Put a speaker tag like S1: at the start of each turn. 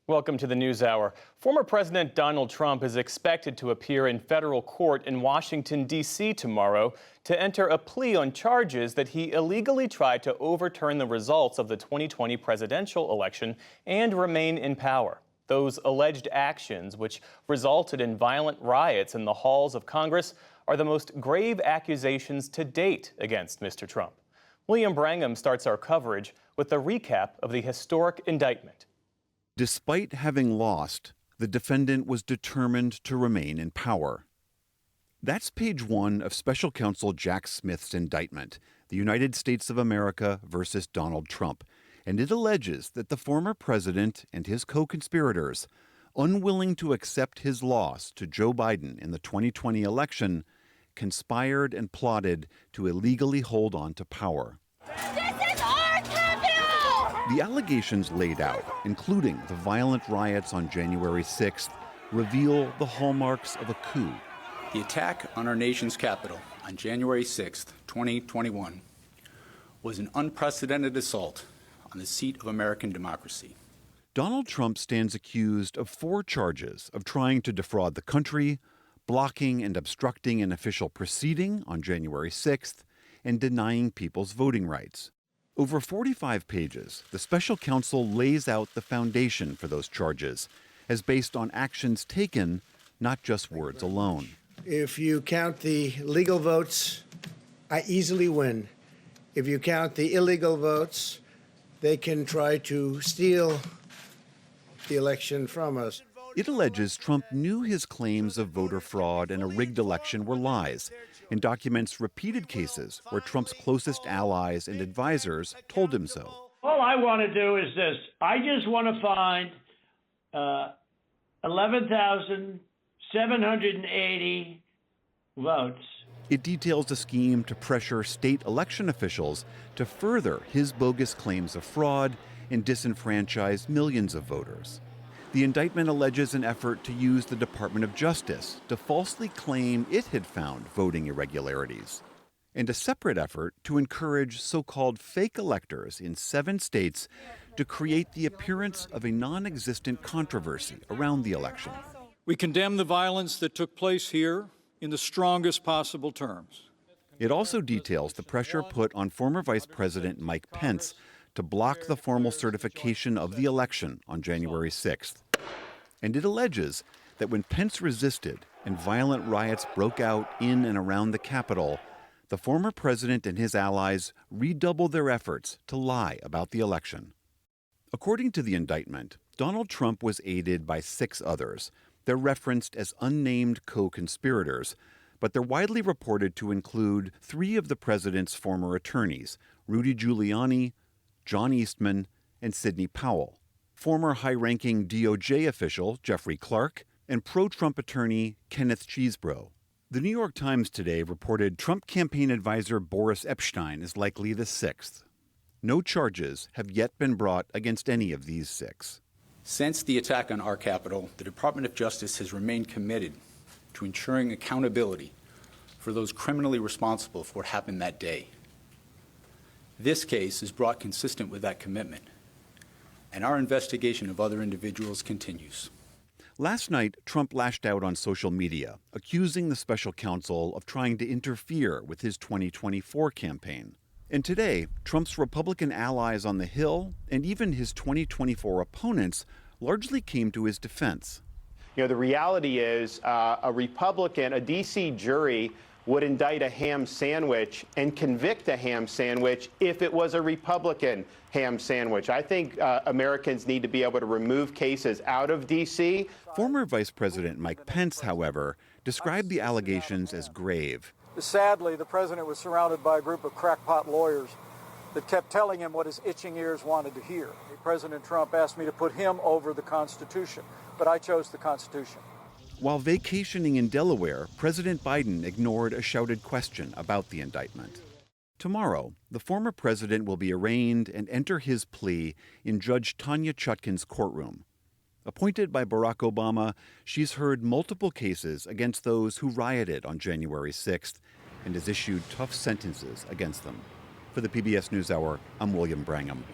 S1: Welcome to the NewsHour. Former President Donald Trump is expected to appear in federal court in Washington, D.C. tomorrow to enter a plea on charges that he illegally tried to overturn the results of the 2020 presidential election and remain in power. Those alleged actions, which resulted in violent riots in the halls of Congress, are the most grave accusations to date against Mr. Trump. William Brangham starts our coverage with a recap of the historic indictment.
S2: Despite having lost, the defendant was determined to remain in power. That's page 1 of Special Counsel Jack Smith's indictment, the United States of America versus Donald Trump, and it alleges that the former president and his co-conspirators, unwilling to accept his loss to Joe Biden in the 2020 election, conspired and plotted to illegally hold on to power. The allegations laid out, including the violent riots on January 6th, reveal the hallmarks of a coup.
S3: The attack on our nation's capital on January 6th, 2021, was an unprecedented assault on the seat of American democracy.
S2: Donald Trump stands accused of 4 charges of trying to defraud the country, blocking and obstructing an official proceeding on January 6th, and denying people's voting rights. Over 45 pages, the special counsel lays out the foundation for those charges as based on actions taken, not just words alone.
S4: If you count the legal votes, I easily win. If you count the illegal votes, they can try to steal the election from us.
S2: It alleges Trump knew his claims of voter fraud and a rigged election were lies, and documents repeated cases where Trump's closest allies and advisors told him so.
S5: All I want to do is this. I just want to find 11,780 votes.
S2: It details a scheme to pressure state election officials to further his bogus claims of fraud and disenfranchise millions of voters. The indictment alleges an effort to use the Department of Justice to falsely claim it had found voting irregularities, and a separate effort to encourage so-called fake electors in 7 states to create the appearance of a non-existent controversy around the election.
S6: We condemn the violence that took place here in the strongest possible terms.
S2: It also details the pressure put on former Vice President Mike Pence to block the formal certification of the election on January 6th. And it alleges that when Pence resisted and violent riots broke out in and around the Capitol, the former president and his allies redoubled their efforts to lie about the election. According to the indictment, Donald Trump was aided by 6 others. They're referenced as unnamed co-conspirators, but they're widely reported to include 3 of the president's former attorneys, Rudy Giuliani, John Eastman, and Sidney Powell, former high-ranking DOJ official Jeffrey Clark, and pro-Trump attorney Kenneth Chesebro. The New York Times today reported Trump campaign advisor Boris Epshteyn is likely the 6th. No charges have yet been brought against any of these 6.
S3: Since the attack on our capital, the Department of Justice has remained committed to ensuring accountability for those criminally responsible for what happened that day. This case is brought consistent with that commitment, and our investigation of other individuals continues.
S2: Last night, Trump lashed out on social media, accusing the special counsel of trying to interfere with his 2024 campaign. And today, Trump's Republican allies on the Hill and even his 2024 opponents largely came to his defense.
S7: You know, the reality is a Republican, a D.C. jury would indict a ham sandwich and convict a ham sandwich if it was a Republican ham sandwich. I think Americans need to be able to remove cases out of D.C.
S2: Former Vice President Mike Pence, however, described the allegations as grave.
S8: Sadly, the president was surrounded by a group of crackpot lawyers that kept telling him what his itching ears wanted to hear. President Trump asked me to put him over the Constitution, but I chose the Constitution.
S2: While vacationing in Delaware, President Biden ignored a shouted question about the indictment. Tomorrow, the former president will be arraigned and enter his plea in Judge Tanya Chutkan's courtroom. Appointed by Barack Obama, she's heard multiple cases against those who rioted on January 6th and has issued tough sentences against them. For the PBS NewsHour, I'm William Brangham.